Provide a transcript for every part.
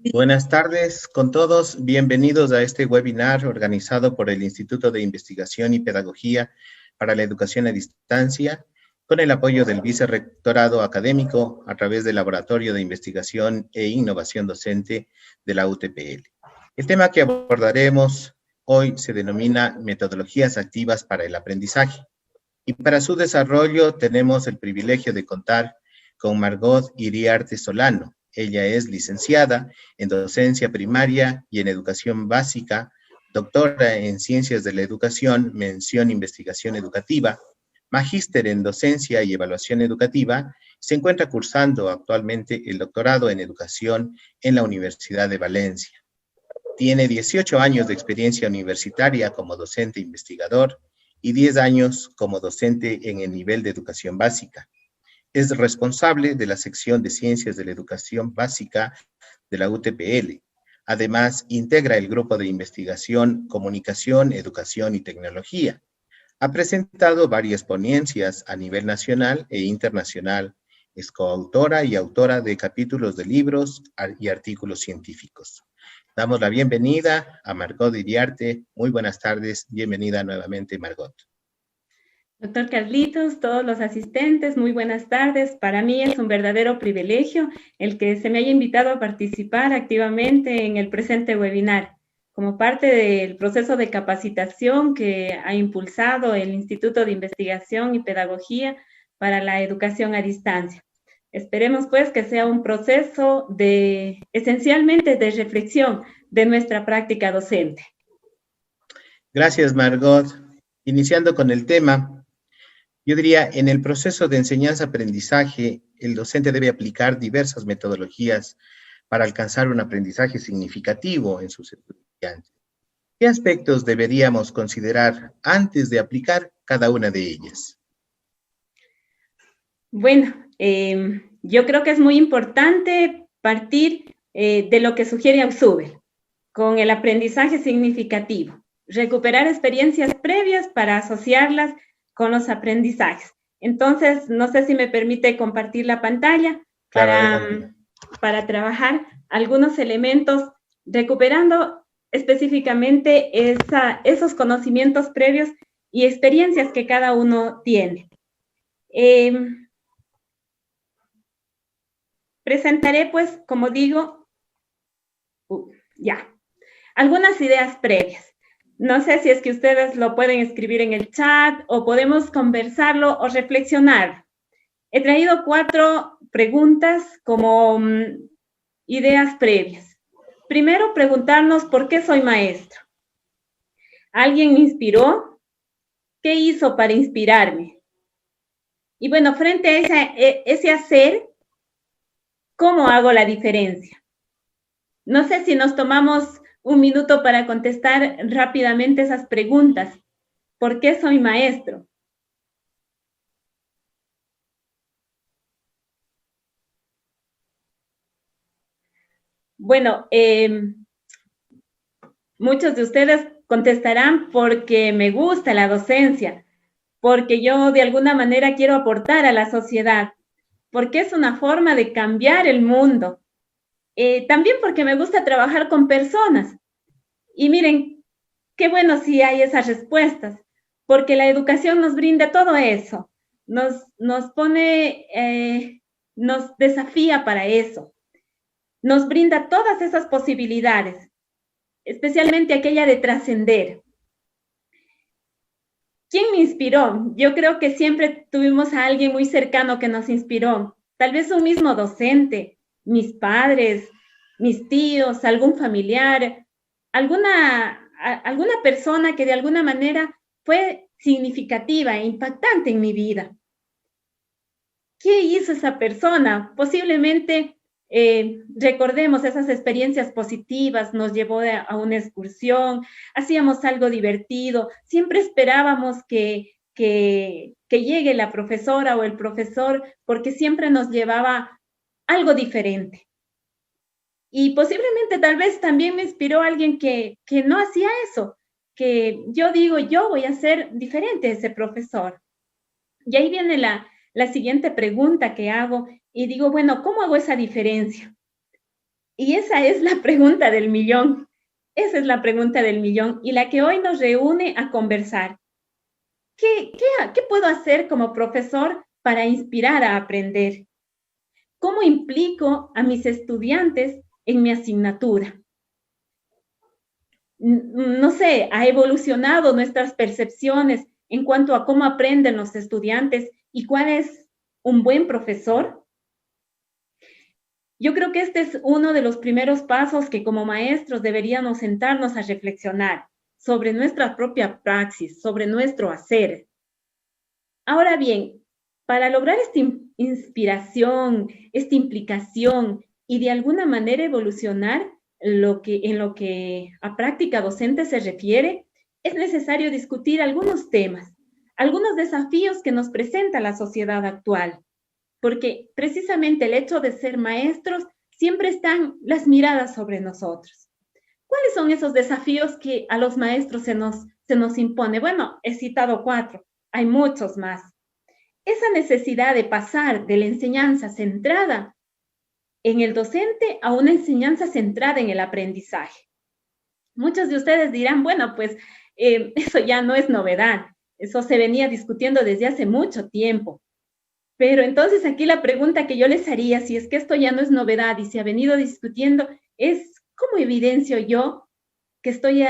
Buenas tardes con todos. Bienvenidos a este webinar organizado por el Instituto de Investigación y Pedagogía para la Educación a Distancia, con el apoyo del Vicerrectorado Académico a través del Laboratorio de Investigación e Innovación Docente de la UTPL. El tema que abordaremos hoy se denomina Metodologías Activas para el Aprendizaje. Y para su desarrollo tenemos el privilegio de contar con Margot Iriarte Solano. Ella es licenciada en docencia primaria y en educación básica, doctora en ciencias de la educación, mención investigación educativa, magíster en docencia y evaluación educativa. Se encuentra cursando actualmente el doctorado en educación en la Universidad de Valencia. Tiene 18 años de experiencia universitaria como docente investigador y 10 años como docente en el nivel de educación básica. Es responsable de la sección de Ciencias de la Educación Básica de la UTPL. Además, integra el grupo de investigación Comunicación, Educación y Tecnología. Ha presentado varias ponencias a nivel nacional e internacional. Es coautora y autora de capítulos de libros y artículos científicos. Damos la bienvenida a Margot Iriarte. Muy buenas tardes. Bienvenida nuevamente, Margot. Doctor Carlitos, todos los asistentes, muy buenas tardes. Para mí es un verdadero privilegio el que se me haya invitado a participar activamente en el presente webinar, como parte del proceso de capacitación que ha impulsado el Instituto de Investigación y Pedagogía para la Educación a Distancia. Esperemos pues que sea un proceso esencialmente de reflexión de nuestra práctica docente. Gracias, Margot. Iniciando con el tema, yo diría, en el proceso de enseñanza-aprendizaje, el docente debe aplicar diversas metodologías para alcanzar un aprendizaje significativo en sus estudiantes. ¿Qué aspectos deberíamos considerar antes de aplicar cada una de ellas? Bueno, yo creo que es muy importante partir de lo que sugiere Ausubel, con el aprendizaje significativo, recuperar experiencias previas para asociarlas con los aprendizajes. Entonces, no sé si me permite compartir la pantalla para trabajar algunos elementos, recuperando específicamente esos conocimientos previos y experiencias que cada uno tiene. Presentaré, pues, como digo, algunas ideas previas. No sé si es que ustedes lo pueden escribir en el chat o podemos conversarlo o reflexionar. He traído 4 preguntas como ideas previas. Primero, preguntarnos por qué soy maestro. ¿Alguien me inspiró? ¿Qué hizo para inspirarme? Y bueno, frente a ese hacer, ¿cómo hago la diferencia? No sé si nos tomamos un minuto para contestar rápidamente esas preguntas. ¿Por qué soy maestro? Bueno, muchos de ustedes contestarán porque me gusta la docencia, porque yo de alguna manera quiero aportar a la sociedad, porque es una forma de cambiar el mundo. También porque me gusta trabajar con personas. Y miren, qué bueno si hay esas respuestas, porque la educación nos brinda todo eso, nos pone, nos desafía para eso, nos brinda todas esas posibilidades, especialmente aquella de trascender. ¿Quién me inspiró? Yo creo que siempre tuvimos a alguien muy cercano que nos inspiró, tal vez un mismo docente, mis padres, mis tíos, algún familiar, alguna persona que de alguna manera fue significativa e impactante en mi vida. ¿Qué hizo esa persona? Posiblemente recordemos esas experiencias positivas, nos llevó a una excursión, hacíamos algo divertido, siempre esperábamos que llegue la profesora o el profesor, porque siempre nos llevaba algo diferente. Y posiblemente tal vez también me inspiró alguien que no hacía eso, que yo digo, yo voy a ser diferente a ese profesor. Y ahí viene la siguiente pregunta que hago y digo, bueno, ¿cómo hago esa diferencia? Y esa es la pregunta del millón. Esa es la pregunta del millón y la que hoy nos reúne a conversar. ¿Qué puedo hacer como profesor para inspirar a aprender? ¿Cómo implico a mis estudiantes en mi asignatura? No sé, ha evolucionado nuestras percepciones en cuanto a cómo aprenden los estudiantes y cuál es un buen profesor. Yo creo que este es uno de los primeros pasos que como maestros deberíamos sentarnos a reflexionar sobre nuestra propia praxis, sobre nuestro hacer. Ahora bien, para lograr esta inspiración, esta implicación y de alguna manera evolucionar en lo que a práctica docente se refiere, es necesario discutir algunos temas, algunos desafíos que nos presenta la sociedad actual, porque precisamente el hecho de ser maestros siempre están las miradas sobre nosotros. ¿Cuáles son esos desafíos que a los maestros se nos impone? Bueno, he citado 4, hay muchos más. Esa necesidad de pasar de la enseñanza centrada en el docente a una enseñanza centrada en el aprendizaje. Muchos de ustedes dirán, bueno, pues eso ya no es novedad, eso se venía discutiendo desde hace mucho tiempo. Pero entonces aquí la pregunta que yo les haría, si es que esto ya no es novedad y se ha venido discutiendo, es ¿cómo evidencio yo que estoy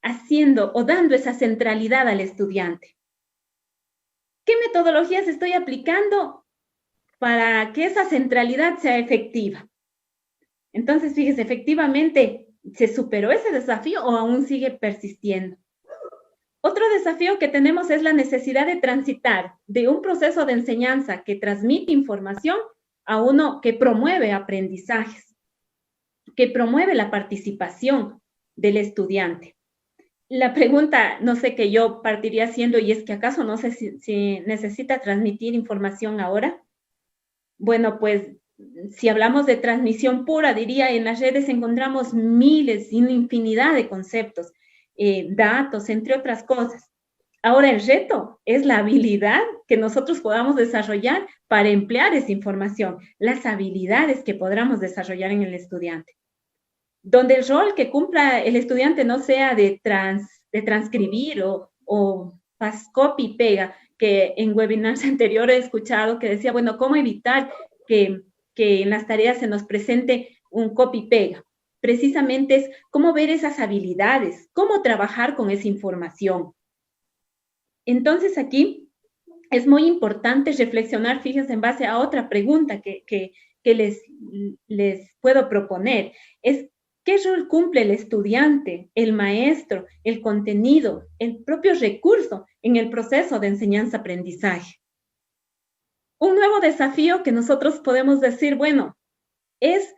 haciendo o dando esa centralidad al estudiante? ¿Qué metodologías estoy aplicando para que esa centralidad sea efectiva? Entonces, fíjese, efectivamente, ¿se superó ese desafío o aún sigue persistiendo? Otro desafío que tenemos es la necesidad de transitar de un proceso de enseñanza que transmite información a uno que promueve aprendizajes, que promueve la participación del estudiante. La pregunta, no sé, que yo partiría haciendo, y es que ¿acaso no sé si necesita transmitir información ahora? Bueno, pues si hablamos de transmisión pura, diría, en las redes encontramos miles y una infinidad de conceptos, datos, entre otras cosas. Ahora el reto es la habilidad que nosotros podamos desarrollar para emplear esa información, las habilidades que podamos desarrollar en el estudiante. Donde el rol que cumpla el estudiante no sea de transcribir o copy y pega, que en webinars anteriores he escuchado que decía, bueno, ¿cómo evitar que en las tareas se nos presente un copy y pega? Precisamente es cómo ver esas habilidades, cómo trabajar con esa información. Entonces aquí es muy importante reflexionar, fíjense, en base a otra pregunta que les puedo proponer, es ¿qué rol cumple el estudiante, el maestro, el contenido, el propio recurso en el proceso de enseñanza-aprendizaje? Un nuevo desafío que nosotros podemos decir, bueno, es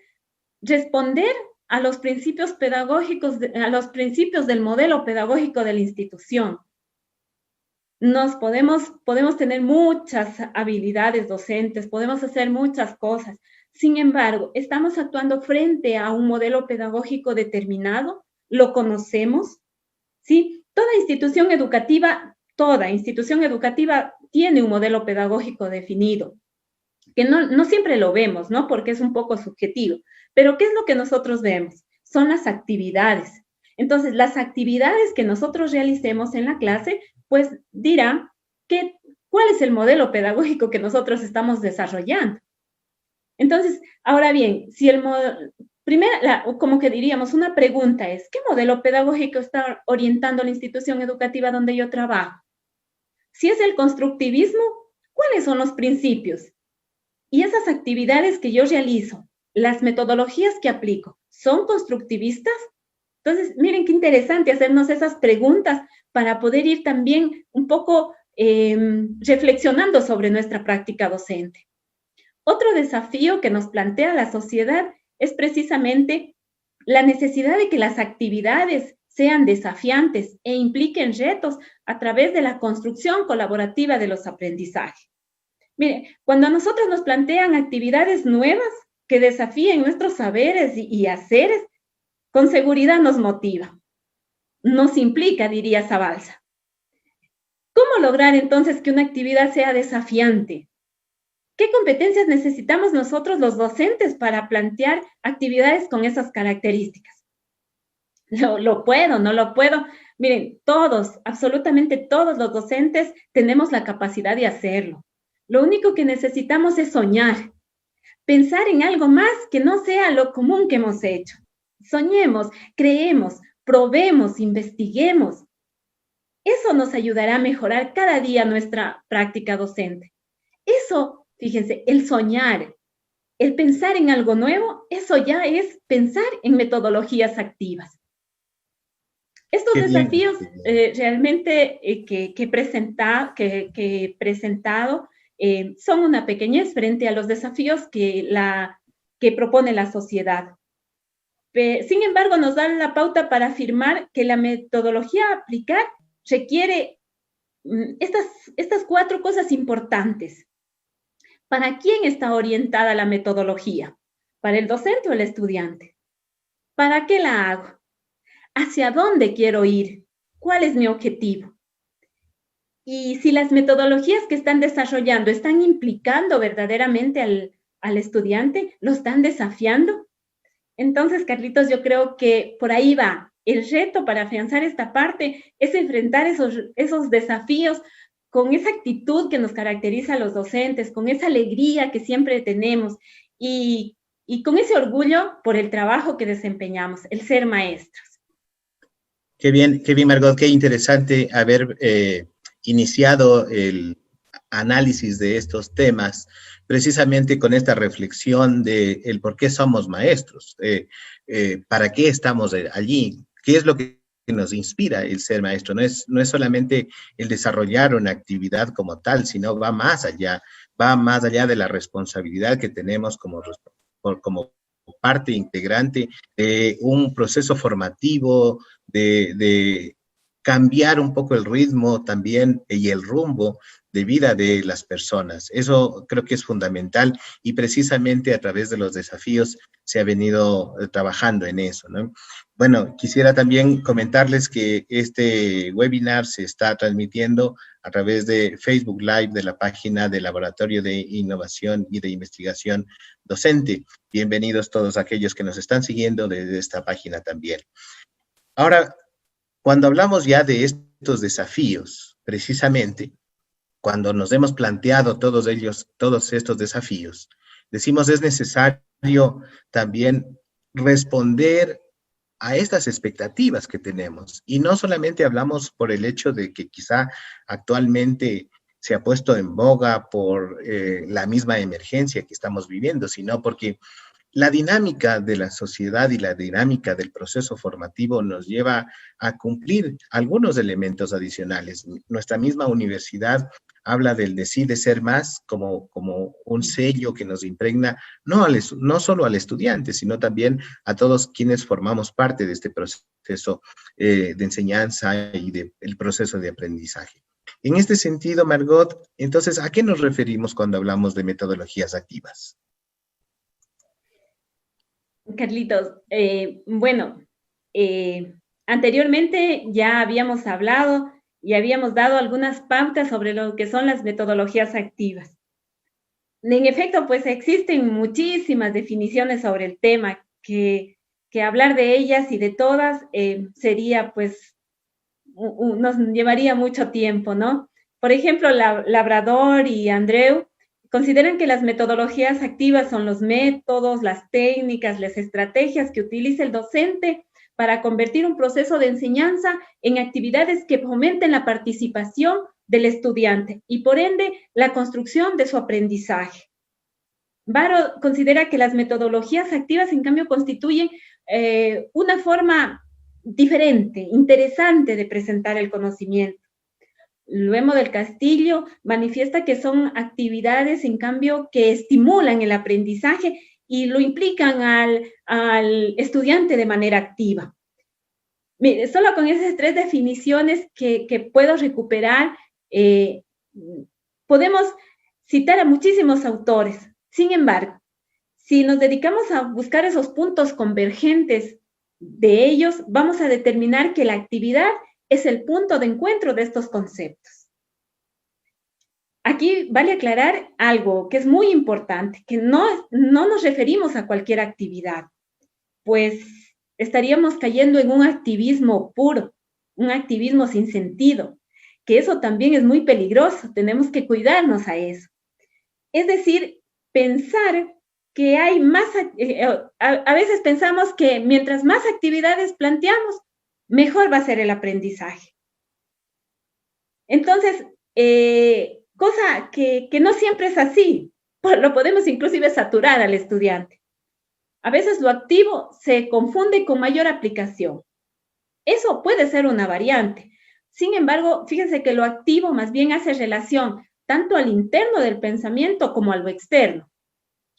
responder a los principios pedagógicos, a los principios del modelo pedagógico de la institución. Podemos tener muchas habilidades docentes, podemos hacer muchas cosas. Sin embargo, estamos actuando frente a un modelo pedagógico determinado, lo conocemos, ¿sí? Toda institución educativa tiene un modelo pedagógico definido, que no siempre lo vemos, ¿no? Porque es un poco subjetivo. Pero ¿qué es lo que nosotros vemos? Son las actividades. Entonces, las actividades que nosotros realicemos en la clase, pues dirá cuál es el modelo pedagógico que nosotros estamos desarrollando. Entonces, ahora bien, si como que diríamos, una pregunta es, ¿qué modelo pedagógico está orientando la institución educativa donde yo trabajo? Si es el constructivismo, ¿cuáles son los principios? Y esas actividades que yo realizo, las metodologías que aplico, ¿son constructivistas? Entonces, miren qué interesante hacernos esas preguntas para poder ir también un poco reflexionando sobre nuestra práctica docente. Otro desafío que nos plantea la sociedad es precisamente la necesidad de que las actividades sean desafiantes e impliquen retos a través de la construcción colaborativa de los aprendizajes. Mire, cuando a nosotros nos plantean actividades nuevas que desafíen nuestros saberes y haceres, con seguridad nos motiva, nos implica, diría Zabalza. ¿Cómo lograr entonces que una actividad sea desafiante? ¿Qué competencias necesitamos nosotros los docentes para plantear actividades con esas características? ¿Lo puedo? ¿No lo puedo? Miren, todos, absolutamente todos los docentes tenemos la capacidad de hacerlo. Lo único que necesitamos es soñar, pensar en algo más que no sea lo común que hemos hecho. Soñemos, creemos, probemos, investiguemos. Eso nos ayudará a mejorar cada día nuestra práctica docente. Eso, fíjense, el soñar, el pensar en algo nuevo, eso ya es pensar en metodologías activas. Estos desafíos realmente que he presentado son una pequeñez frente a los desafíos que propone la sociedad. Sin embargo, nos dan la pauta para afirmar que la metodología a aplicar requiere estas 4 cosas importantes. ¿Para quién está orientada la metodología? ¿Para el docente o el estudiante? ¿Para qué la hago? ¿Hacia dónde quiero ir? ¿Cuál es mi objetivo? Y si las metodologías que están desarrollando están implicando verdaderamente al estudiante, ¿lo están desafiando? Entonces, Carlitos, yo creo que por ahí va. El reto para afianzar esta parte es enfrentar esos desafíos con esa actitud que nos caracteriza a los docentes, con esa alegría que siempre tenemos y con ese orgullo por el trabajo que desempeñamos, el ser maestros. Qué bien, Margot, qué interesante haber iniciado el análisis de estos temas, precisamente con esta reflexión de el por qué somos maestros, para qué estamos allí, qué es lo que nos inspira el ser maestro. No es solamente el desarrollar una actividad como tal, sino va más allá de la responsabilidad que tenemos como parte integrante de un proceso formativo, de cambiar un poco el ritmo también y el rumbo de vida de las personas. Eso creo que es fundamental y precisamente a través de los desafíos se ha venido trabajando en eso, ¿no? Bueno, quisiera también comentarles que este webinar se está transmitiendo a través de Facebook Live de la página del Laboratorio de Innovación y de Investigación Docente. Bienvenidos todos aquellos que nos están siguiendo desde esta página también. Ahora, cuando hablamos ya de estos desafíos, precisamente, cuando nos hemos planteado todos estos desafíos, decimos es necesario también responder a estas expectativas que tenemos. Y no solamente hablamos por el hecho de que quizá actualmente se ha puesto en boga por la misma emergencia que estamos viviendo, sino porque la dinámica de la sociedad y la dinámica del proceso formativo nos lleva a cumplir algunos elementos adicionales. Nuestra misma universidad habla del decir ser más como un sello que nos impregna no solo al estudiante, sino también a todos quienes formamos parte de este proceso de enseñanza y del proceso de aprendizaje. En este sentido, Margot, entonces, ¿a qué nos referimos cuando hablamos de metodologías activas? Carlitos, anteriormente ya habíamos hablado y habíamos dado algunas pautas sobre lo que son las metodologías activas. En efecto, pues existen muchísimas definiciones sobre el tema que hablar de ellas y de todas sería, pues, nos llevaría mucho tiempo, ¿no? Por ejemplo, Labrador y Andreu consideran que las metodologías activas son los métodos, las técnicas, las estrategias que utiliza el docente para convertir un proceso de enseñanza en actividades que fomenten la participación del estudiante y, por ende, la construcción de su aprendizaje. Barro considera que las metodologías activas, en cambio, constituyen una forma diferente, interesante de presentar el conocimiento. Luego del Castillo manifiesta que son actividades, en cambio, que estimulan el aprendizaje y lo implican al estudiante de manera activa. Mire, solo con esas 3 definiciones que puedo recuperar, podemos citar a muchísimos autores. Sin embargo, si nos dedicamos a buscar esos puntos convergentes de ellos, vamos a determinar que la actividad es el punto de encuentro de estos conceptos. Aquí vale aclarar algo que es muy importante, que no nos referimos a cualquier actividad, pues estaríamos cayendo en un activismo puro, un activismo sin sentido, que eso también es muy peligroso, tenemos que cuidarnos a eso. Es decir, pensar que hay más, a veces pensamos que mientras más actividades planteamos, mejor va a ser el aprendizaje. Entonces, cosa que no siempre es así, lo podemos inclusive saturar al estudiante. A veces lo activo se confunde con mayor aplicación. Eso puede ser una variante. Sin embargo, fíjense que lo activo más bien hace relación tanto al interno del pensamiento como a lo externo.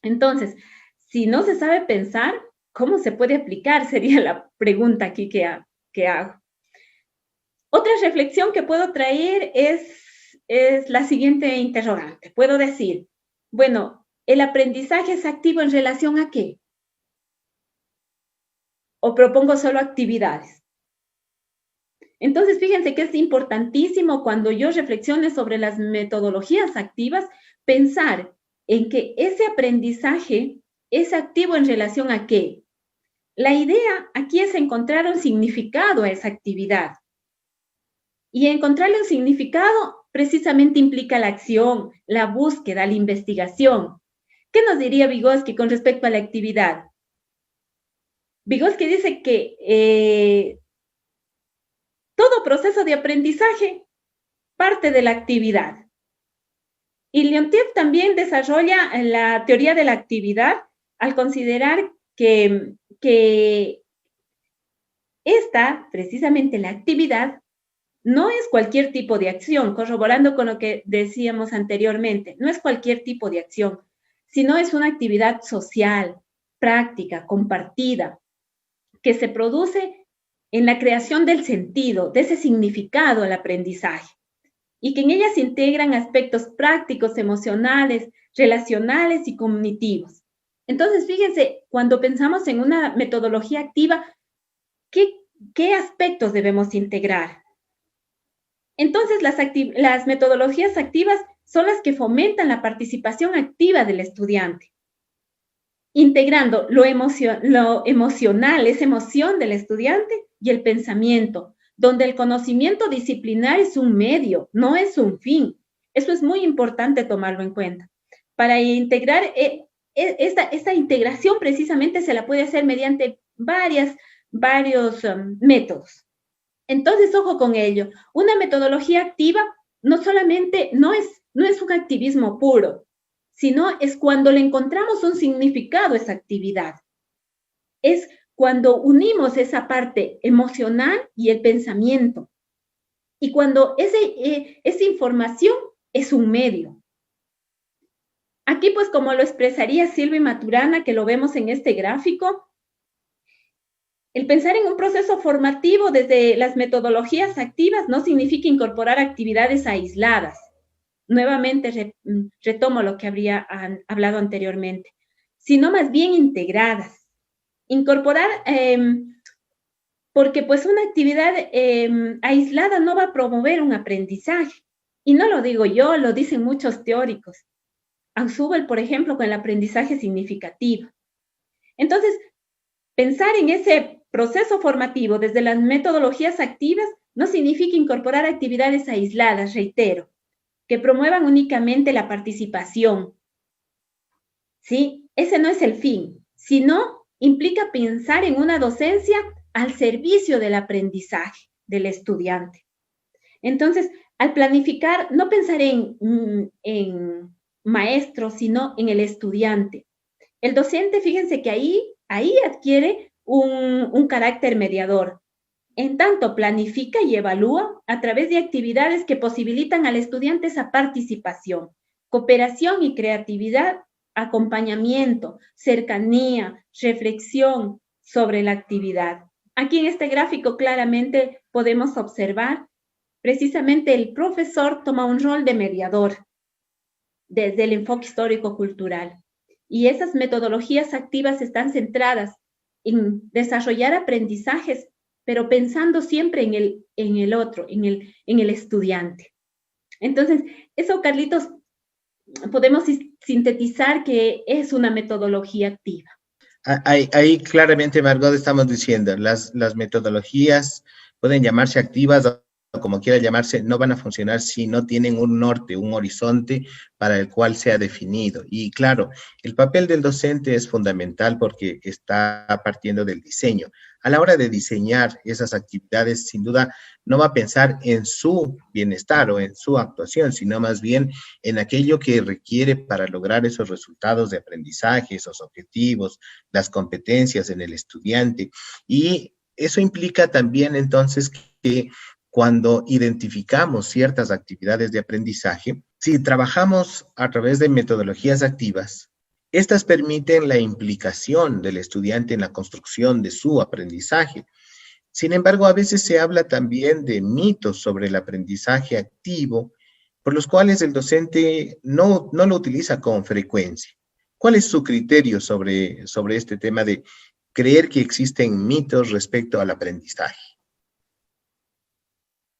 Entonces, si no se sabe pensar, ¿cómo se puede aplicar? Sería la pregunta aquí que hago. Otra reflexión que puedo traer es la siguiente interrogante. Puedo decir, bueno, ¿el aprendizaje es activo en relación a qué? ¿O propongo solo actividades? Entonces, fíjense que es importantísimo cuando yo reflexione sobre las metodologías activas, pensar en que ese aprendizaje es activo en relación a qué. La idea aquí es encontrar un significado a esa actividad. Y encontrarle un significado precisamente implica la acción, la búsqueda, la investigación. ¿Qué nos diría Vygotsky con respecto a la actividad? Vygotsky dice que todo proceso de aprendizaje parte de la actividad. Y Leontief también desarrolla la teoría de la actividad al considerar que esta, precisamente la actividad, no es cualquier tipo de acción, corroborando con lo que decíamos anteriormente, no es cualquier tipo de acción, sino es una actividad social, práctica, compartida, que se produce en la creación del sentido, de ese significado al aprendizaje, y que en ella se integran aspectos prácticos, emocionales, relacionales y cognitivos. Entonces, fíjense, cuando pensamos en una metodología activa, ¿qué aspectos debemos integrar? Entonces, las metodologías activas son las que fomentan la participación activa del estudiante, integrando lo emocional, esa emoción del estudiante, y el pensamiento, donde el conocimiento disciplinar es un medio, no es un fin. Eso es muy importante tomarlo en cuenta. Para integrar, esta integración precisamente se la puede hacer mediante varios métodos. Entonces, ojo con ello. Una metodología activa no solamente no es un activismo puro, sino es cuando le encontramos un significado a esa actividad. Es cuando unimos esa parte emocional y el pensamiento. Y cuando esa información es un medio. Aquí, pues, como lo expresaría Silvia Maturana, que lo vemos en este gráfico, el pensar en un proceso formativo desde las metodologías activas no significa incorporar actividades aisladas. Nuevamente retomo lo que habría hablado anteriormente, sino más bien integradas. Incorporar, porque pues una actividad aislada no va a promover un aprendizaje. Y no lo digo yo, lo dicen muchos teóricos. Ausubel, por ejemplo, con el aprendizaje significativo. Entonces, pensar en ese proceso formativo desde las metodologías activas no significa incorporar actividades aisladas, reitero, que promuevan únicamente la participación. ¿Sí? Ese no es el fin, sino implica pensar en una docencia al servicio del aprendizaje del estudiante. Entonces, al planificar, no pensar en maestro, sino en el estudiante. El docente, fíjense que ahí adquiere un carácter mediador. En tanto, planifica y evalúa a través de actividades que posibilitan al estudiante esa participación, cooperación y creatividad, acompañamiento, cercanía, reflexión sobre la actividad. Aquí en este gráfico claramente podemos observar precisamente el profesor toma un rol de mediador desde el enfoque histórico-cultural. Y esas metodologías activas están centradas en desarrollar aprendizajes, pero pensando siempre en el otro, en el estudiante. Entonces, eso, Carlitos, podemos sintetizar que es una metodología activa. Ahí claramente, Margot, estamos diciendo, las metodologías pueden llamarse activas o como quiera llamarse, no van a funcionar si no tienen un norte, un horizonte para el cual sea definido. Y claro, el papel del docente es fundamental porque está partiendo del diseño. A la hora de diseñar esas actividades, sin duda, no va a pensar en su bienestar o en su actuación, sino más bien en aquello que requiere para lograr esos resultados de aprendizaje, esos objetivos, las competencias en el estudiante. Y eso implica también entonces que cuando identificamos ciertas actividades de aprendizaje, si trabajamos a través de metodologías activas, estas permiten la implicación del estudiante en la construcción de su aprendizaje. Sin embargo, a veces se habla también de mitos sobre el aprendizaje activo, por los cuales el docente no lo utiliza con frecuencia. ¿Cuál es su criterio sobre este tema de creer que existen mitos respecto al aprendizaje?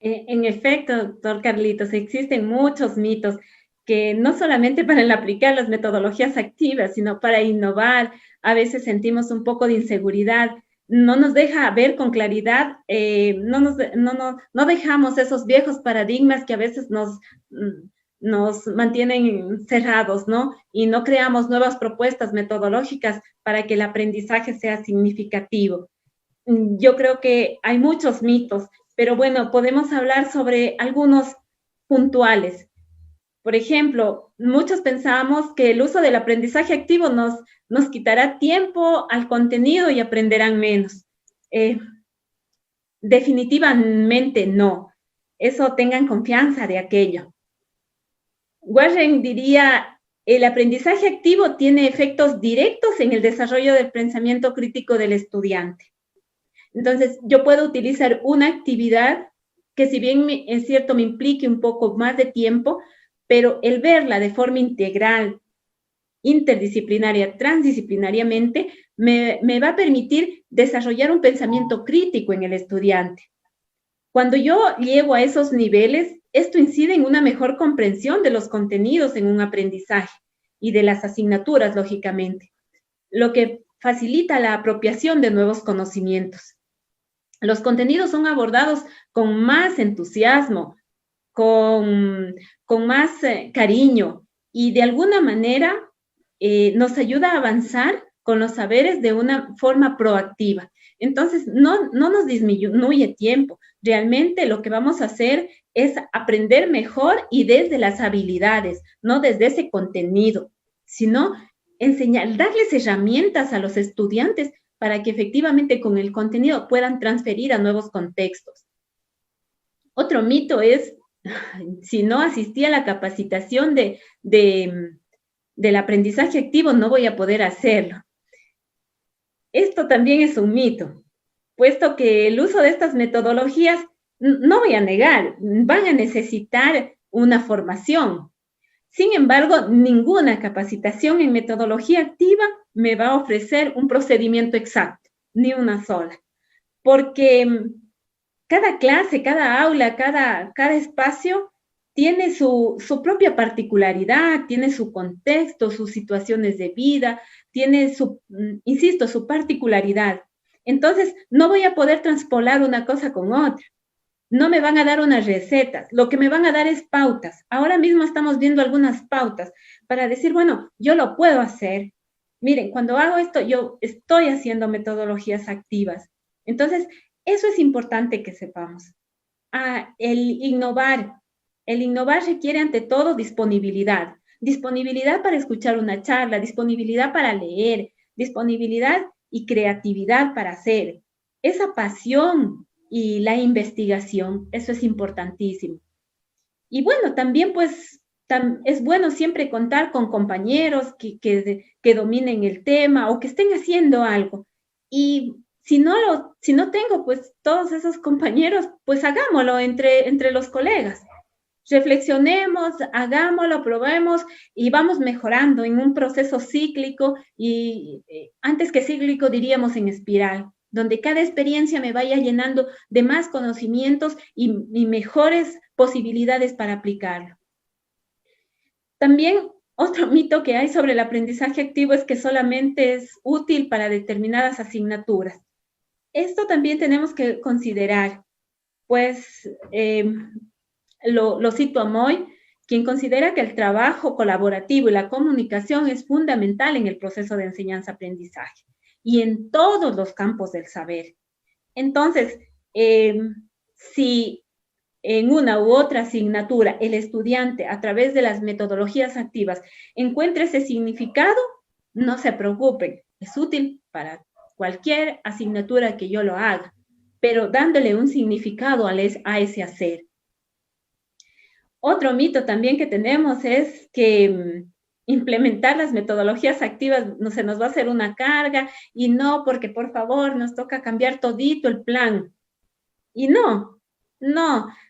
En efecto, doctor Carlitos, existen muchos mitos que no solamente para el aplicar las metodologías activas, sino para innovar, a veces sentimos un poco de inseguridad, no nos deja ver con claridad, no dejamos esos viejos paradigmas que a veces nos mantienen cerrados, ¿no? Y no creamos nuevas propuestas metodológicas para que el aprendizaje sea significativo. Yo creo que hay muchos mitos, pero bueno, podemos hablar sobre algunos puntuales. Por ejemplo, muchos pensamos que el uso del aprendizaje activo nos quitará tiempo al contenido y aprenderán menos. Definitivamente no. Eso tengan confianza de aquello. Warren diría, el aprendizaje activo tiene efectos directos en el desarrollo del pensamiento crítico del estudiante. Entonces, yo puedo utilizar una actividad que si bien es cierto me implique un poco más de tiempo, pero el verla de forma integral, interdisciplinaria, transdisciplinariamente, me va a permitir desarrollar un pensamiento crítico en el estudiante. Cuando yo llego a esos niveles, esto incide en una mejor comprensión de los contenidos en un aprendizaje y de las asignaturas, lógicamente, lo que facilita la apropiación de nuevos conocimientos. Los contenidos son abordados con más entusiasmo, con más cariño y de alguna manera nos ayuda a avanzar con los saberes de una forma proactiva. Entonces, no nos disminuye tiempo. Realmente lo que vamos a hacer es aprender mejor y desde las habilidades, no desde ese contenido, sino enseñar, darles herramientas a los estudiantes para que efectivamente con el contenido puedan transferir a nuevos contextos. Otro mito es, si no asistí a la capacitación del aprendizaje activo, no voy a poder hacerlo. Esto también es un mito, puesto que el uso de estas metodologías, no voy a negar, van a necesitar una formación. Sin embargo, ninguna capacitación en metodología activa me va a ofrecer un procedimiento exacto, ni una sola, porque cada clase, cada aula, cada espacio tiene su propia particularidad, tiene su contexto, sus situaciones de vida, tiene insisto, su particularidad. Entonces, no voy a poder transpolar una cosa con otra. No me van a dar unas recetas, lo que me van a dar es pautas. Ahora mismo estamos viendo algunas pautas para decir, bueno, yo lo puedo hacer. Miren, cuando hago esto, yo estoy haciendo metodologías activas. Entonces, eso es importante que sepamos. El innovar requiere ante todo disponibilidad. Disponibilidad para escuchar una charla, disponibilidad para leer, disponibilidad y creatividad para hacer. Esa pasión y la investigación, eso es importantísimo. Y bueno, también pues es bueno siempre contar con compañeros que dominen el tema o que estén haciendo algo. Y si no tengo pues todos esos compañeros, pues hagámoslo entre los colegas. Reflexionemos, hagámoslo, probemos y vamos mejorando en un proceso cíclico y antes que cíclico diríamos en espiral. donde cada experiencia me vaya llenando de más conocimientos y mejores posibilidades para aplicarlo. También otro mito que hay sobre el aprendizaje activo es que solamente es útil para determinadas asignaturas. Esto también tenemos que considerar, pues lo cito a Moy, quien considera que el trabajo colaborativo y la comunicación es fundamental en el proceso de enseñanza-aprendizaje y en todos los campos del saber. Entonces, si en una u otra asignatura el estudiante, a través de las metodologías activas, encuentra ese significado, no se preocupen, es útil para cualquier asignatura que yo lo haga, pero dándole un significado a ese hacer. Otro mito también que tenemos es que implementar las metodologías activas no se nos va a hacer una carga y no, porque por favor nos toca cambiar todito el plan. Y no,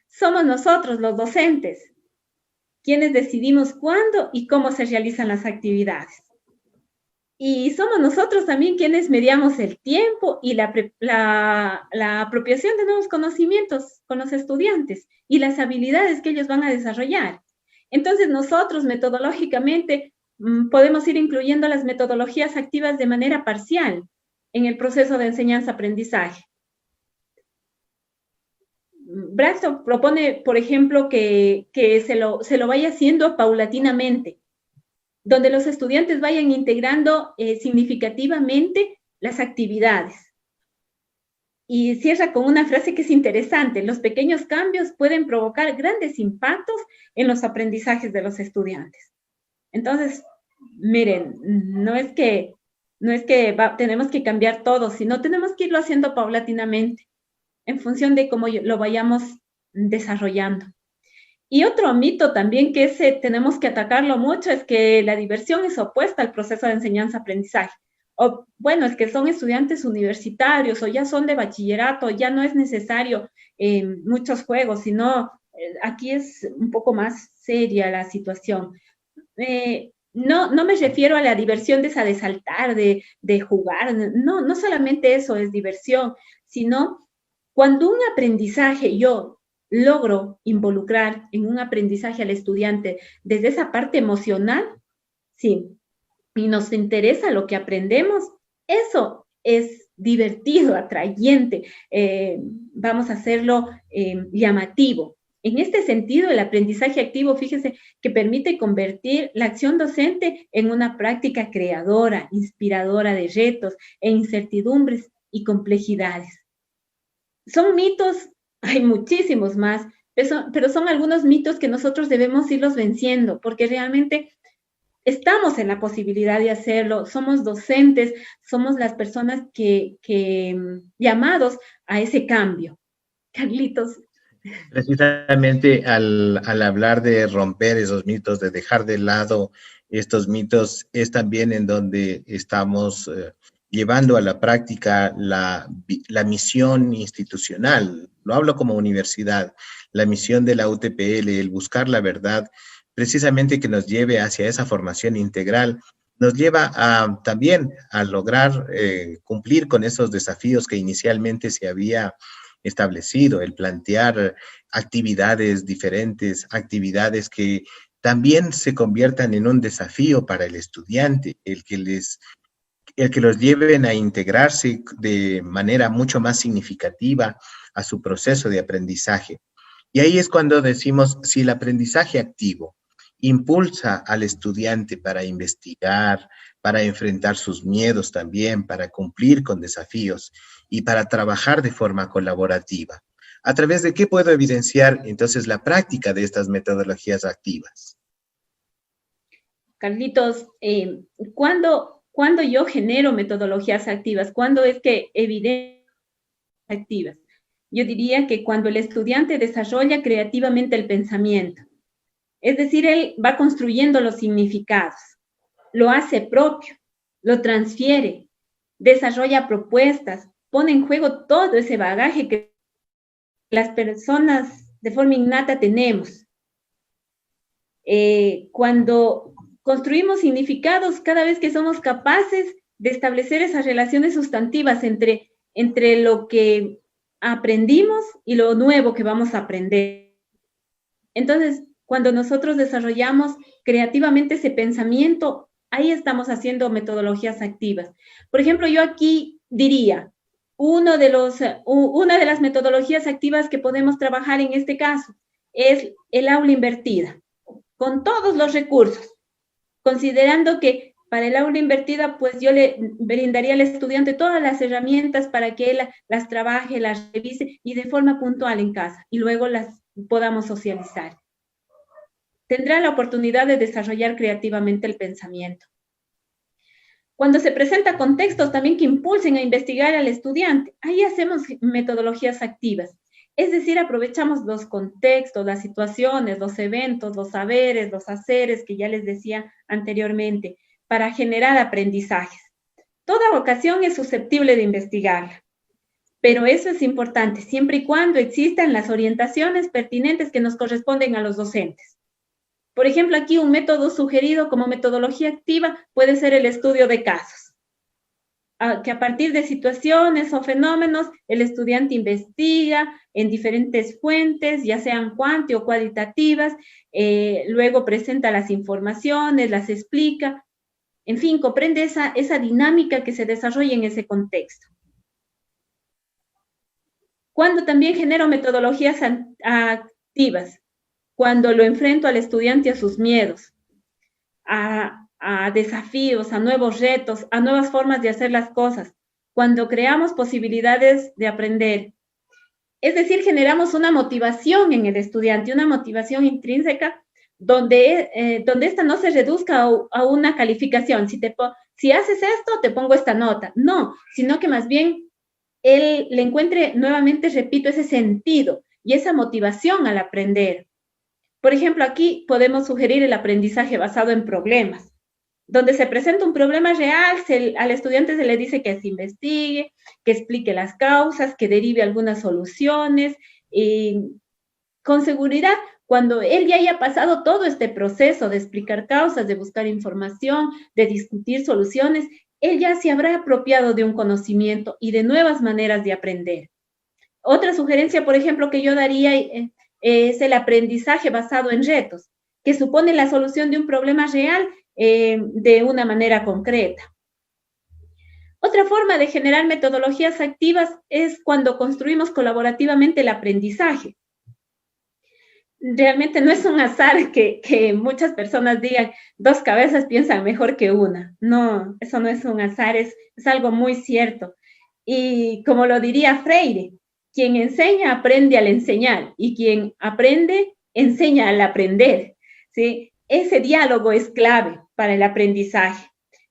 somos nosotros los docentes quienes decidimos cuándo y cómo se realizan las actividades. Y somos nosotros también quienes mediamos el tiempo y la apropiación de nuevos conocimientos con los estudiantes y las habilidades que ellos van a desarrollar. Entonces nosotros metodológicamente podemos ir incluyendo las metodologías activas de manera parcial en el proceso de enseñanza-aprendizaje. Braxton propone, por ejemplo, que se lo vaya haciendo paulatinamente, donde los estudiantes vayan integrando significativamente las actividades. Y cierra con una frase que es interesante: los pequeños cambios pueden provocar grandes impactos en los aprendizajes de los estudiantes. Entonces, miren, no es que tenemos que cambiar todo, sino tenemos que irlo haciendo paulatinamente, en función de cómo lo vayamos desarrollando. Y otro mito también que tenemos que atacarlo mucho es que la diversión es opuesta al proceso de enseñanza-aprendizaje. O bueno, es que son estudiantes universitarios o ya son de bachillerato, ya no es necesario muchos juegos, sino aquí es un poco más seria la situación. No me refiero a la diversión de esa de saltar, de jugar, no solamente eso es diversión, sino cuando un aprendizaje yo logro involucrar en un aprendizaje al estudiante desde esa parte emocional, sí, y nos interesa lo que aprendemos, eso es divertido, atrayente, vamos a hacerlo llamativo. En este sentido, el aprendizaje activo, fíjense, que permite convertir la acción docente en una práctica creadora, inspiradora de retos e incertidumbres y complejidades. Son mitos, hay muchísimos más, pero son algunos mitos que nosotros debemos irlos venciendo, porque realmente estamos en la posibilidad de hacerlo, somos docentes, somos las personas que llamados a ese cambio. Carlitos. Precisamente al hablar de romper esos mitos, de dejar de lado estos mitos, es también en donde estamos llevando a la práctica la misión institucional. Lo hablo como universidad, la misión de la UTPL, el buscar la verdad, precisamente que nos lleve hacia esa formación integral, nos lleva también a lograr cumplir con esos desafíos que inicialmente se había establecido, el plantear actividades diferentes, actividades que también se conviertan en un desafío para el estudiante, el que los lleven a integrarse de manera mucho más significativa a su proceso de aprendizaje. Y ahí es cuando decimos, si el aprendizaje activo impulsa al estudiante para investigar, para enfrentar sus miedos también, para cumplir con desafíos y para trabajar de forma colaborativa, ¿a través de qué puedo evidenciar entonces la práctica de estas metodologías activas? Carlitos, ¿cuándo yo genero metodologías activas? ¿Cuándo es que evidencio activas? Yo diría que cuando el estudiante desarrolla creativamente el pensamiento, es decir, él va construyendo los significados, lo hace propio, lo transfiere, desarrolla propuestas, pone en juego todo ese bagaje que las personas de forma innata tenemos. Cuando construimos significados, cada vez que somos capaces de establecer esas relaciones sustantivas entre entre lo que aprendimos y lo nuevo que vamos a aprender. Entonces, cuando nosotros desarrollamos creativamente ese pensamiento, ahí estamos haciendo metodologías activas. Por ejemplo, yo aquí diría, una de las metodologías activas que podemos trabajar en este caso es el aula invertida, con todos los recursos, considerando que para el aula invertida, pues yo le brindaría al estudiante todas las herramientas para que él las trabaje, las revise y de forma puntual en casa, y luego las podamos socializar. Tendrá la oportunidad de desarrollar creativamente el pensamiento. Cuando se presenta contextos también que impulsen a investigar al estudiante, ahí hacemos metodologías activas. Es decir, aprovechamos los contextos, las situaciones, los eventos, los saberes, los haceres que ya les decía anteriormente, para generar aprendizajes. Toda vocación es susceptible de investigarla, pero eso es importante, siempre y cuando existan las orientaciones pertinentes que nos corresponden a los docentes. Por ejemplo, aquí un método sugerido como metodología activa puede ser el estudio de casos, que a partir de situaciones o fenómenos, el estudiante investiga en diferentes fuentes, ya sean cuanti o cualitativas, luego presenta las informaciones, las explica, en fin, comprende esa dinámica que se desarrolla en ese contexto. Cuando también genero metodologías activas, cuando lo enfrento al estudiante a sus miedos, a desafíos, a nuevos retos, a nuevas formas de hacer las cosas, cuando creamos posibilidades de aprender. Es decir, generamos una motivación en el estudiante, una motivación intrínseca, donde esta no se reduzca a una calificación. Si haces esto, te pongo esta nota. No, sino que más bien él le encuentre nuevamente, repito, ese sentido y esa motivación al aprender. Por ejemplo, aquí podemos sugerir el aprendizaje basado en problemas, donde se presenta un problema real, al estudiante se le dice que se investigue, que explique las causas, que derive algunas soluciones, con seguridad, cuando él ya haya pasado todo este proceso de explicar causas, de buscar información, de discutir soluciones, él ya se habrá apropiado de un conocimiento y de nuevas maneras de aprender. Otra sugerencia, por ejemplo, que yo daría es el aprendizaje basado en retos, que supone la solución de un problema real de una manera concreta. Otra forma de generar metodologías activas es cuando construimos colaborativamente el aprendizaje. Realmente no es un azar que muchas personas digan, dos cabezas piensan mejor que una. No, eso no es un azar, es algo muy cierto. Y como lo diría Freire, quien enseña aprende al enseñar y quien aprende enseña al aprender, ¿sí? Ese diálogo es clave para el aprendizaje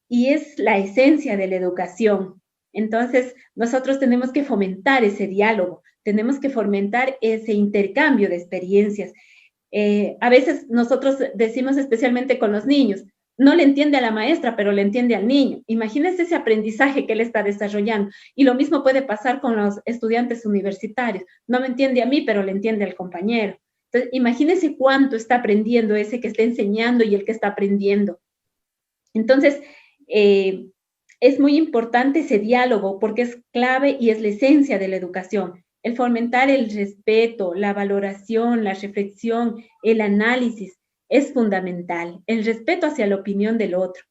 y es la esencia de la educación. Entonces, nosotros tenemos que fomentar ese diálogo, tenemos que fomentar ese intercambio de experiencias. A veces nosotros decimos, especialmente con los niños, no le entiende a la maestra, pero le entiende al niño. Imagínense ese aprendizaje que él está desarrollando. Y lo mismo puede pasar con los estudiantes universitarios. No me entiende a mí, pero le entiende al compañero. Entonces, imagínense cuánto está aprendiendo ese que está enseñando y el que está aprendiendo. Entonces, es muy importante ese diálogo porque es clave y es la esencia de la educación. El fomentar el respeto, la valoración, la reflexión, el análisis es fundamental. El respeto hacia la opinión del otro.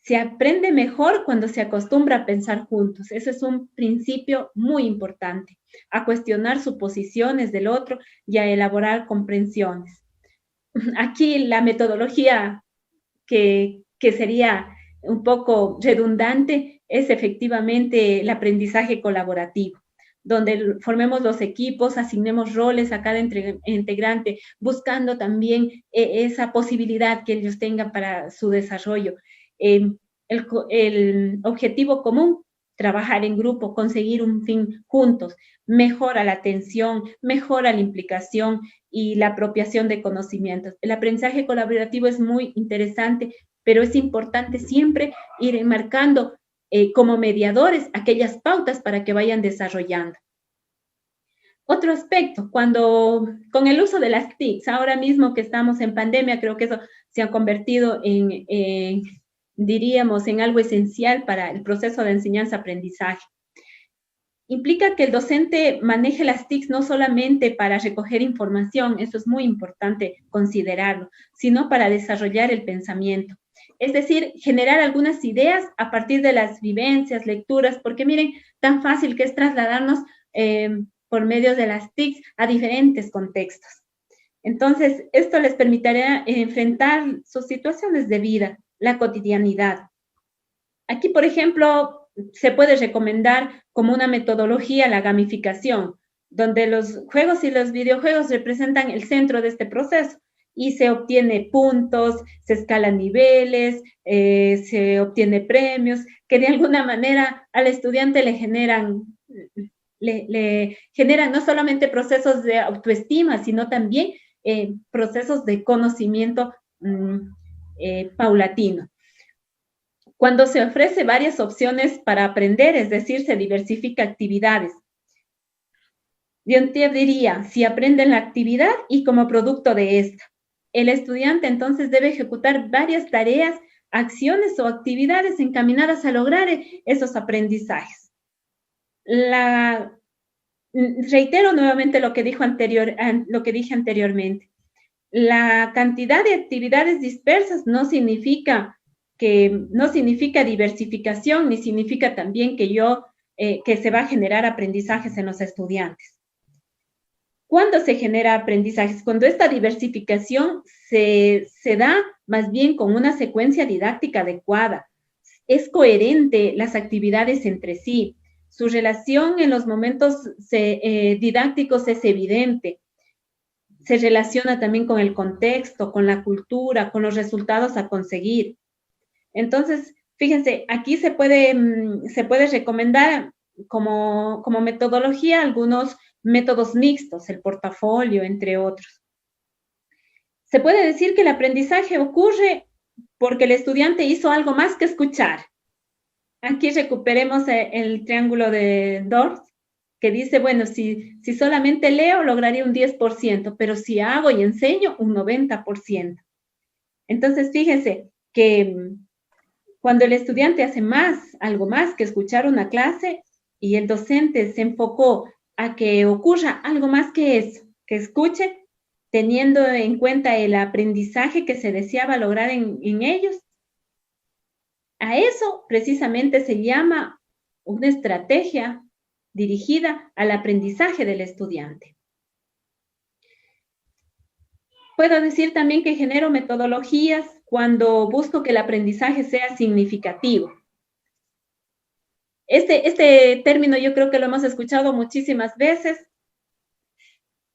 Se aprende mejor cuando se acostumbra a pensar juntos. Ese es un principio muy importante, a cuestionar suposiciones del otro y a elaborar comprensiones. Aquí la metodología que sería un poco redundante es efectivamente el aprendizaje colaborativo, donde formemos los equipos, asignemos roles a cada integrante, buscando también esa posibilidad que ellos tengan para su desarrollo. El objetivo común, trabajar en grupo, conseguir un fin juntos, mejora la atención, mejora la implicación y la apropiación de conocimientos. El aprendizaje colaborativo es muy interesante, pero es importante siempre ir marcando como mediadores aquellas pautas para que vayan desarrollando. Otro aspecto, cuando con el uso de las TICs, ahora mismo que estamos en pandemia, creo que eso se ha convertido diríamos, en algo esencial para el proceso de enseñanza-aprendizaje. implica que el docente maneje las TICs no solamente para recoger información, eso es muy importante considerarlo, sino para desarrollar el pensamiento. Es decir, generar algunas ideas a partir de las vivencias, lecturas, porque miren, tan fácil que es trasladarnos por medio de las TICs a diferentes contextos. Entonces, esto les permitirá enfrentar sus situaciones de vida, la cotidianidad. Aquí, por ejemplo, se puede recomendar como una metodología la gamificación, donde los juegos y los videojuegos representan el centro de este proceso y se obtiene puntos, se escalan niveles, se obtiene premios, que de alguna manera al estudiante le generan no solamente procesos de autoestima, sino también procesos de conocimiento paulatino. Cuando se ofrece varias opciones para aprender, es decir, se diversifica actividades. Yo diría, si aprenden la actividad y como producto de esta. El estudiante entonces debe ejecutar varias tareas, acciones o actividades encaminadas a lograr esos aprendizajes. Reitero nuevamente lo que dije anteriormente. La cantidad de actividades dispersas no significa diversificación, ni significa también que se va a generar aprendizajes en los estudiantes. ¿Cuándo se genera aprendizajes? Cuando esta diversificación se da más bien con una secuencia didáctica adecuada. Es coherente las actividades entre sí. Su relación en los momentos didácticos es evidente. Se relaciona también con el contexto, con la cultura, con los resultados a conseguir. Entonces, fíjense, aquí se puede recomendar como metodología algunos métodos mixtos, el portafolio, entre otros. Se puede decir que el aprendizaje ocurre porque el estudiante hizo algo más que escuchar. Aquí recuperemos el triángulo de Dort, que dice, bueno, si solamente leo, lograría un 10%, pero si hago y enseño, un 90%. Entonces, fíjense que cuando el estudiante hace algo más que escuchar una clase y el docente se enfocó a que ocurra algo más que eso, que escuche, teniendo en cuenta el aprendizaje que se deseaba lograr en ellos, a eso precisamente se llama una estrategia dirigida al aprendizaje del estudiante. Puedo decir también que genero metodologías cuando busco que el aprendizaje sea significativo. Este término yo creo que lo hemos escuchado muchísimas veces.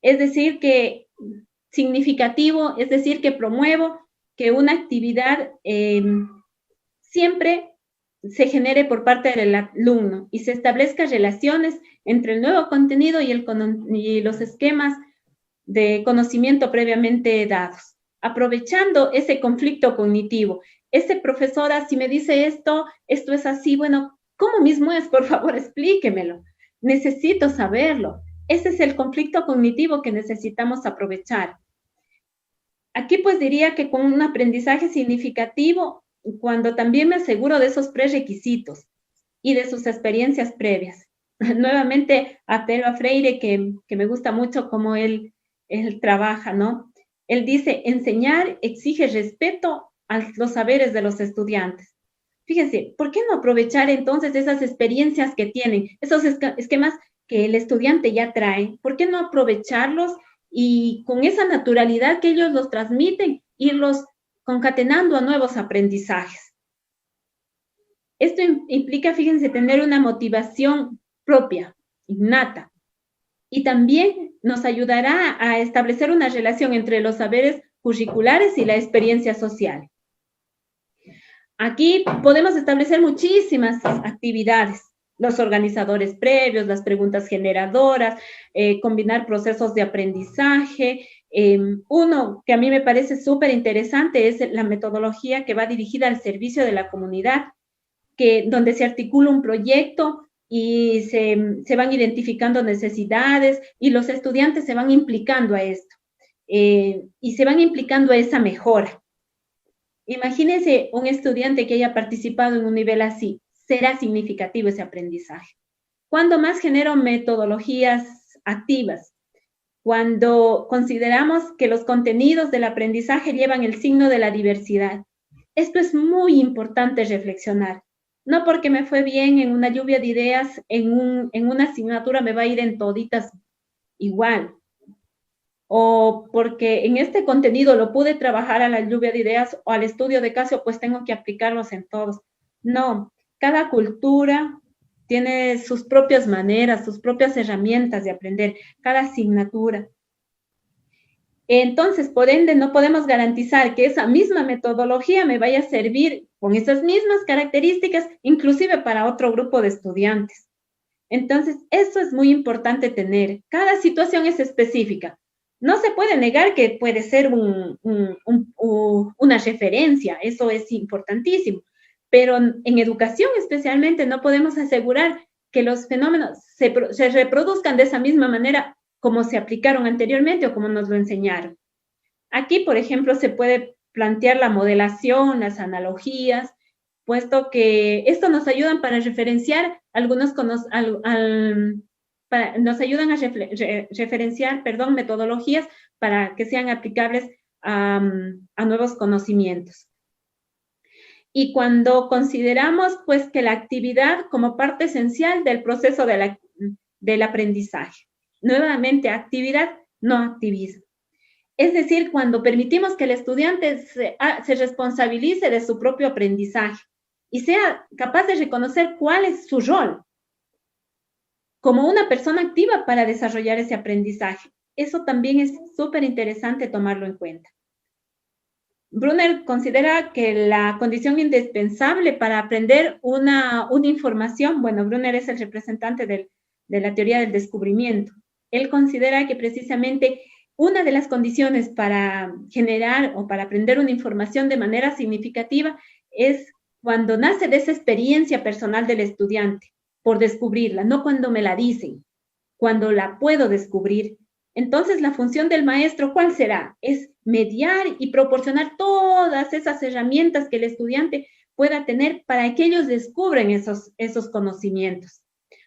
Es decir, que significativo, es decir, que promuevo que una actividad siempre se genere por parte del alumno y se establezcan relaciones entre el nuevo contenido y los esquemas de conocimiento previamente dados, aprovechando ese conflicto cognitivo. Ese profesora, si me dice esto es así, bueno, ¿cómo mismo es? Por favor, explíquemelo. Necesito saberlo. Ese es el conflicto cognitivo que necesitamos aprovechar. Aquí pues diría que con un aprendizaje significativo, cuando también me aseguro de esos prerequisitos y de sus experiencias previas. Nuevamente apelo a Freire, que me gusta mucho cómo él trabaja, ¿no? Él dice, enseñar exige respeto a los saberes de los estudiantes. Fíjense, ¿por qué no aprovechar entonces esas experiencias que tienen, esos esquemas que el estudiante ya trae? ¿Por qué no aprovecharlos y con esa naturalidad que ellos los transmiten, irlos concatenando a nuevos aprendizajes? Esto implica, fíjense, tener una motivación propia, innata, y también nos ayudará a establecer una relación entre los saberes curriculares y la experiencia social. Aquí podemos establecer muchísimas actividades, los organizadores previos, las preguntas generadoras, combinar procesos de aprendizaje. Uno que a mí me parece súper interesante es la metodología que va dirigida al servicio de la comunidad, donde se articula un proyecto y se van identificando necesidades y los estudiantes se van implicando a esto y se van implicando a esa mejora. Imagínense un estudiante que haya participado en un nivel así, será significativo ese aprendizaje. ¿Cuándo más genero metodologías activas? Cuando consideramos que los contenidos del aprendizaje llevan el signo de la diversidad. Esto es muy importante reflexionar. No porque me fue bien en una lluvia de ideas, en una asignatura me va a ir en toditas igual. O porque en este contenido lo pude trabajar a la lluvia de ideas o al estudio de caso, pues tengo que aplicarlos en todos. No, cada cultura tiene sus propias maneras, sus propias herramientas de aprender, cada asignatura. Entonces, por ende, no podemos garantizar que esa misma metodología me vaya a servir con esas mismas características, inclusive para otro grupo de estudiantes. Entonces, eso es muy importante tener. Cada situación es específica. No se puede negar que puede ser una referencia, eso es importantísimo, pero en educación especialmente no podemos asegurar que los fenómenos se reproduzcan de esa misma manera como se aplicaron anteriormente o como nos lo enseñaron. Aquí, por ejemplo, se puede plantear la modelación, las analogías, puesto que esto nos ayudan para referenciar algunos nos ayudan a referenciar, metodologías para que sean aplicables a nuevos conocimientos. Y cuando consideramos, pues, que la actividad como parte esencial del proceso del aprendizaje. Nuevamente, actividad, no activismo. Es decir, cuando permitimos que el estudiante se responsabilice de su propio aprendizaje y sea capaz de reconocer cuál es su rol como una persona activa para desarrollar ese aprendizaje. Eso también es súper interesante tomarlo en cuenta. Brunner considera que la condición indispensable para aprender una información, bueno, Brunner es el representante de la teoría del descubrimiento. Él considera que precisamente una de las condiciones para generar o para aprender una información de manera significativa es cuando nace de esa experiencia personal del estudiante, por descubrirla, no cuando me la dicen, cuando la puedo descubrir. Entonces, la función del maestro, ¿cuál será? Es mediar y proporcionar todas esas herramientas que el estudiante pueda tener para que ellos descubran esos conocimientos,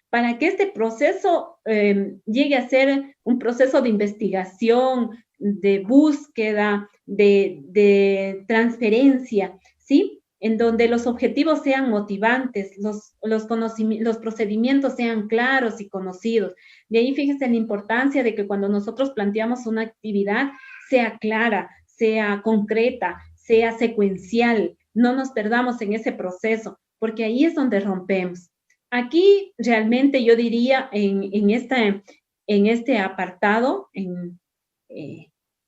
para que este proceso llegue a ser un proceso de investigación, de búsqueda, de transferencia, ¿sí? En donde los objetivos sean motivantes, los procedimientos sean claros y conocidos. De ahí fíjense la importancia de que cuando nosotros planteamos una actividad sea clara, sea concreta, sea secuencial, no nos perdamos en ese proceso, porque ahí es donde rompemos. Aquí realmente yo diría en este apartado,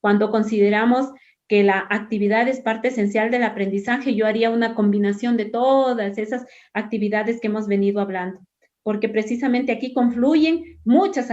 cuando consideramos que la actividad es parte esencial del aprendizaje, yo haría una combinación de todas esas actividades que hemos venido hablando, porque precisamente aquí confluyen muchas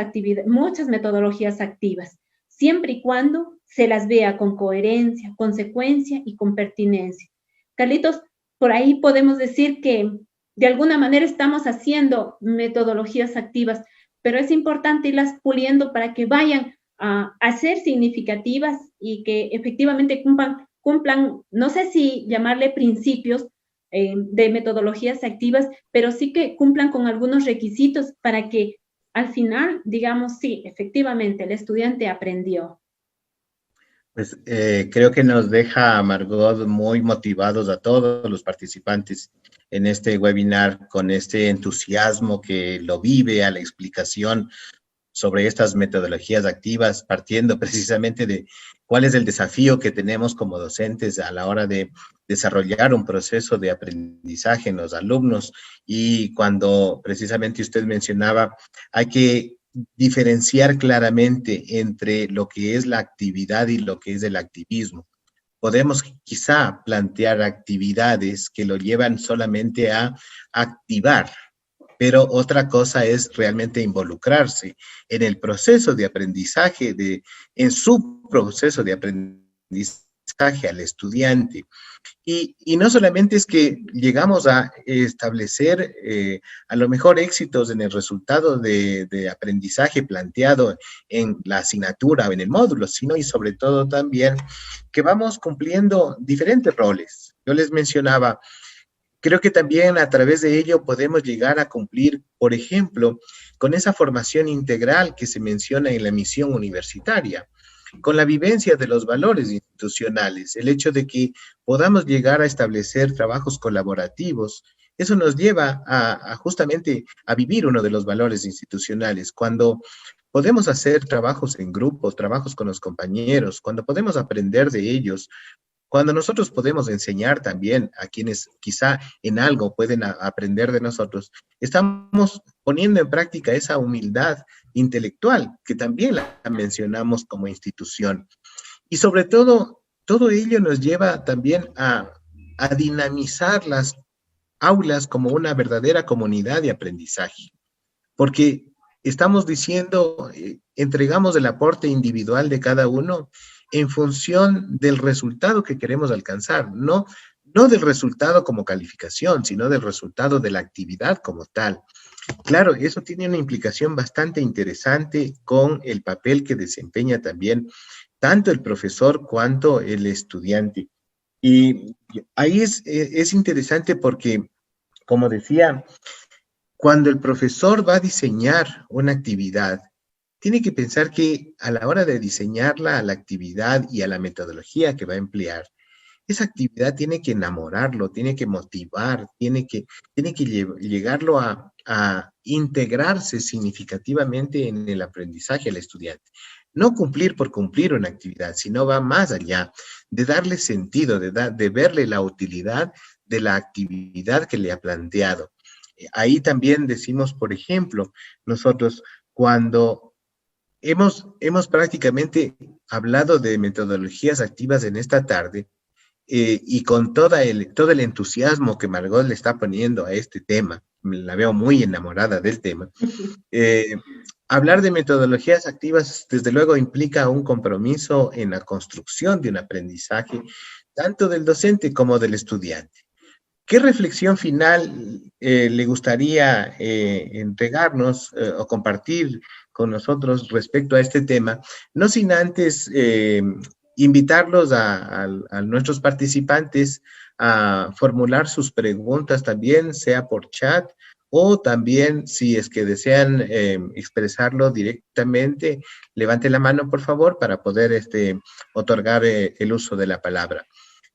metodologías activas, siempre y cuando se las vea con coherencia, consecuencia y con pertinencia. Carlitos, por ahí podemos decir que de alguna manera estamos haciendo metodologías activas, pero es importante irlas puliendo para que vayan a ser significativas y que efectivamente cumplan, no sé si llamarle principios de metodologías activas, pero sí que cumplan con algunos requisitos para que al final digamos, sí, efectivamente, el estudiante aprendió. Pues creo que nos deja a Margot muy motivados a todos los participantes en este webinar con este entusiasmo que lo vive a la explicación sobre estas metodologías activas, partiendo precisamente de cuál es el desafío que tenemos como docentes a la hora de desarrollar un proceso de aprendizaje en los alumnos. Y cuando precisamente usted mencionaba, hay que diferenciar claramente entre lo que es la actividad y lo que es el activismo. Podemos quizá plantear actividades que lo llevan solamente a activar, pero otra cosa es realmente involucrarse en el proceso de aprendizaje, en su proceso de aprendizaje al estudiante. Y no solamente es que llegamos a establecer a lo mejor éxitos en el resultado de aprendizaje planteado en la asignatura o en el módulo, sino y sobre todo también que vamos cumpliendo diferentes roles. Yo les mencionaba, Creo que también a través de ello podemos llegar a cumplir, por ejemplo, con esa formación integral que se menciona en la misión universitaria, con la vivencia de los valores institucionales, el hecho de que podamos llegar a establecer trabajos colaborativos. Eso nos lleva a justamente a vivir uno de los valores institucionales, cuando podemos hacer trabajos en grupo, trabajos con los compañeros, cuando podemos aprender de ellos, cuando nosotros podemos enseñar también a quienes quizá en algo pueden aprender de nosotros, estamos poniendo en práctica esa humildad intelectual que también la mencionamos como institución. Y sobre todo, todo ello nos lleva también a dinamizar las aulas como una verdadera comunidad de aprendizaje, porque estamos diciendo, entregamos el aporte individual de cada uno en función del resultado que queremos alcanzar, no del resultado como calificación, sino del resultado de la actividad como tal. Claro, eso tiene una implicación bastante interesante con el papel que desempeña también tanto el profesor cuanto el estudiante. Y ahí es interesante porque, como decía, cuando el profesor va a diseñar una actividad, tiene que pensar que a la hora de diseñarla, a la actividad y a la metodología que va a emplear, esa actividad tiene que enamorarlo, tiene que motivar, tiene que llegarlo a integrarse significativamente en el aprendizaje al estudiante. No cumplir por cumplir una actividad, sino va más allá de darle sentido, de verle la utilidad de la actividad que le ha planteado. Ahí también decimos, por ejemplo, nosotros cuando hemos prácticamente hablado de metodologías activas en esta tarde, y con todo el entusiasmo que Margot le está poniendo a este tema, la veo muy enamorada del tema, eh, hablar de metodologías activas desde luego implica un compromiso en la construcción de un aprendizaje, tanto del docente como del estudiante. ¿Qué reflexión final le gustaría entregarnos o compartir con nosotros respecto a este tema? No sin antes invitarlos a nuestros participantes a formular sus preguntas también, sea por chat o también si es que desean expresarlo directamente, levante la mano por favor para poder otorgar el uso de la palabra.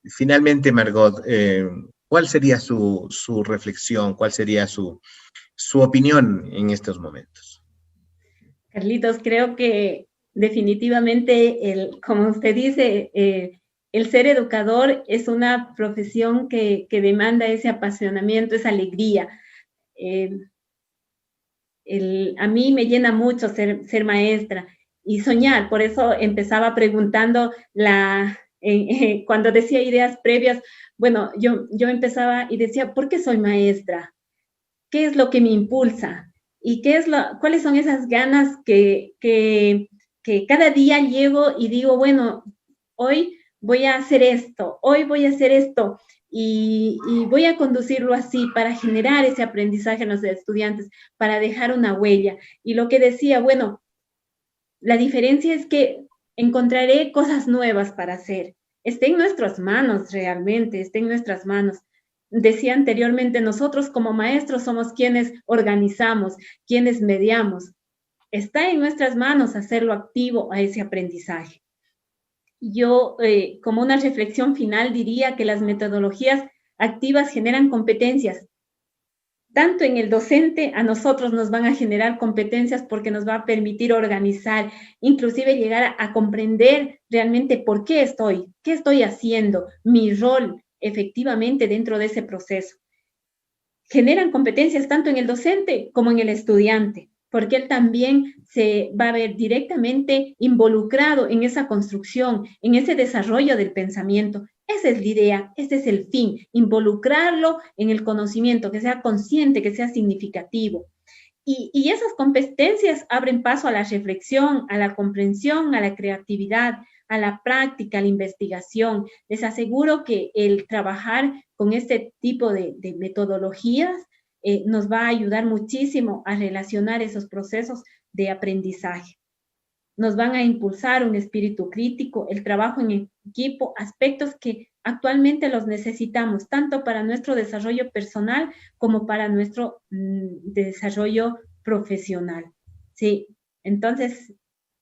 Finalmente, Margot, ¿cuál sería su reflexión? ¿Cuál sería su opinión en estos momentos? Carlitos, creo que definitivamente, como usted dice, el ser educador es una profesión que demanda ese apasionamiento, esa alegría. A mí me llena mucho ser maestra y soñar, por eso empezaba preguntando cuando decía ideas previas, bueno, yo empezaba y decía, ¿por qué soy maestra? ¿Qué es lo que me impulsa? ¿Y cuáles son esas ganas que cada día llego y digo, bueno, hoy voy a hacer esto, hoy voy a hacer esto, y voy a conducirlo así para generar ese aprendizaje en los estudiantes, para dejar una huella? Y lo que decía, bueno, la diferencia es que encontraré cosas nuevas para hacer. Está en nuestras manos realmente, está en nuestras manos. Decía anteriormente, nosotros como maestros somos quienes organizamos, quienes mediamos. Está en nuestras manos hacerlo activo a ese aprendizaje. Yo, como una reflexión final, diría que las metodologías activas generan competencias. Tanto en el docente, a nosotros nos van a generar competencias porque nos va a permitir organizar, inclusive llegar a comprender realmente por qué estoy haciendo, mi rol efectivamente dentro de ese proceso. Generan competencias tanto en el docente como en el estudiante, porque él también se va a ver directamente involucrado en esa construcción, en ese desarrollo del pensamiento. Esa es la idea, ese es el fin, involucrarlo en el conocimiento, que sea consciente, que sea significativo. Y esas competencias abren paso a la reflexión, a la comprensión, a la creatividad, a la práctica, a la investigación. Les aseguro que el trabajar con este tipo de metodologías nos va a ayudar muchísimo a relacionar esos procesos de aprendizaje. nos van a impulsar un espíritu crítico, el trabajo en equipo, aspectos que actualmente los necesitamos, tanto para nuestro desarrollo personal como para nuestro desarrollo profesional. Sí, entonces,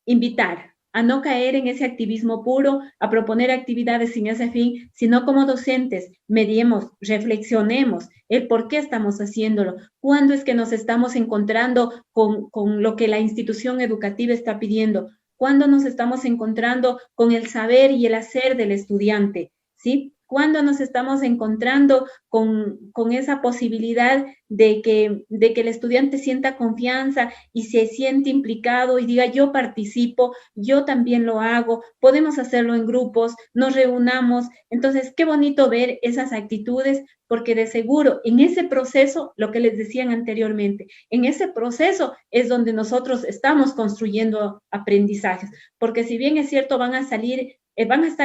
invitar a no caer en ese activismo puro, a proponer actividades sin ese fin, sino como docentes, mediemos, reflexionemos el por qué estamos haciéndolo, cuándo es que nos estamos encontrando con lo que la institución educativa está pidiendo, cuándo nos estamos encontrando con el saber y el hacer del estudiante, ¿sí? Cuándo nos estamos encontrando con esa posibilidad de que el estudiante sienta confianza y se siente implicado y diga, yo participo, yo también lo hago, podemos hacerlo en grupos, nos reunamos. Entonces, qué bonito ver esas actitudes, porque de seguro en ese proceso, lo que les decían anteriormente, en ese proceso es donde nosotros estamos construyendo aprendizajes, porque si bien es cierto, van a estar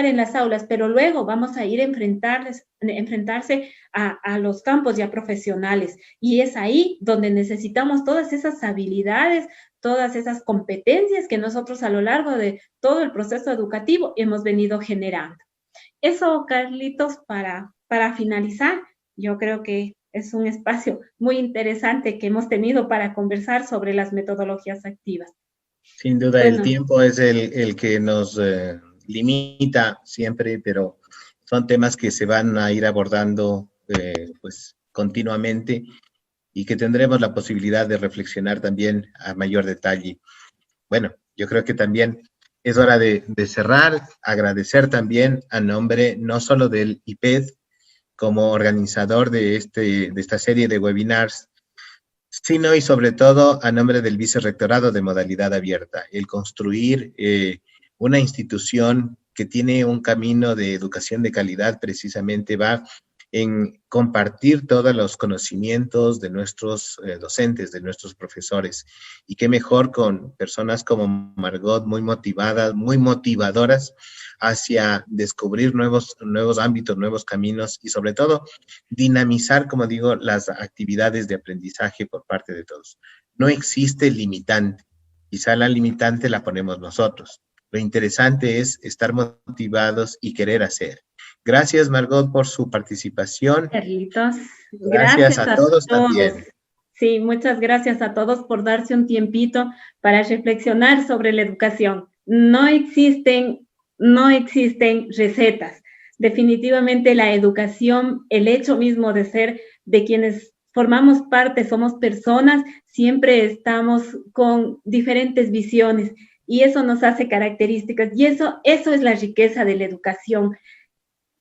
en las aulas, pero luego vamos a ir a enfrentarse a los campos ya profesionales. Y es ahí donde necesitamos todas esas habilidades, todas esas competencias que nosotros a lo largo de todo el proceso educativo hemos venido generando. Eso, Carlitos, para finalizar, yo creo que es un espacio muy interesante que hemos tenido para conversar sobre las metodologías activas. Sin duda, bueno, el tiempo es el que nos limita siempre, pero son temas que se van a ir abordando pues continuamente y que tendremos la posibilidad de reflexionar también a mayor detalle. Bueno, yo creo que también es hora de cerrar, agradecer también a nombre no solo del IPED como organizador de esta serie de webinars, sino y sobre todo a nombre del Vicerrectorado de Modalidad Abierta, el construir una institución que tiene un camino de educación de calidad precisamente va en compartir todos los conocimientos de nuestros docentes, de nuestros profesores. Y qué mejor con personas como Margot, muy motivadas, muy motivadoras hacia descubrir nuevos ámbitos, nuevos caminos y sobre todo dinamizar, como digo, las actividades de aprendizaje por parte de todos. No existe limitante. Quizá la limitante la ponemos nosotros. Lo interesante es estar motivados y querer hacer. Gracias, Margot, por su participación. Carlitos, gracias a todos también. Sí, muchas gracias a todos por darse un tiempito para reflexionar sobre la educación. No existen recetas. Definitivamente la educación, el hecho mismo de ser de quienes formamos parte, somos personas, siempre estamos con diferentes visiones y eso nos hace características y eso es la riqueza de la educación.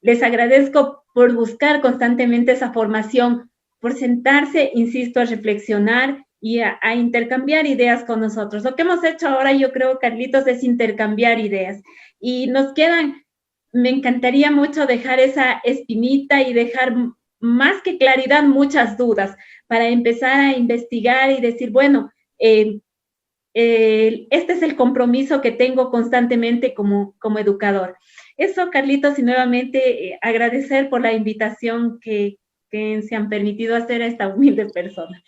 Les agradezco por buscar constantemente esa formación, por sentarse, insisto, a reflexionar y a intercambiar ideas con nosotros. Lo que hemos hecho ahora, yo creo, Carlitos, es intercambiar ideas. Y nos quedan, me encantaría mucho dejar esa espinita y dejar más que claridad, muchas dudas para empezar a investigar y decir, bueno, este es el compromiso que tengo constantemente como educador. Eso, Carlitos, y nuevamente agradecer por la invitación que se han permitido hacer a esta humilde persona.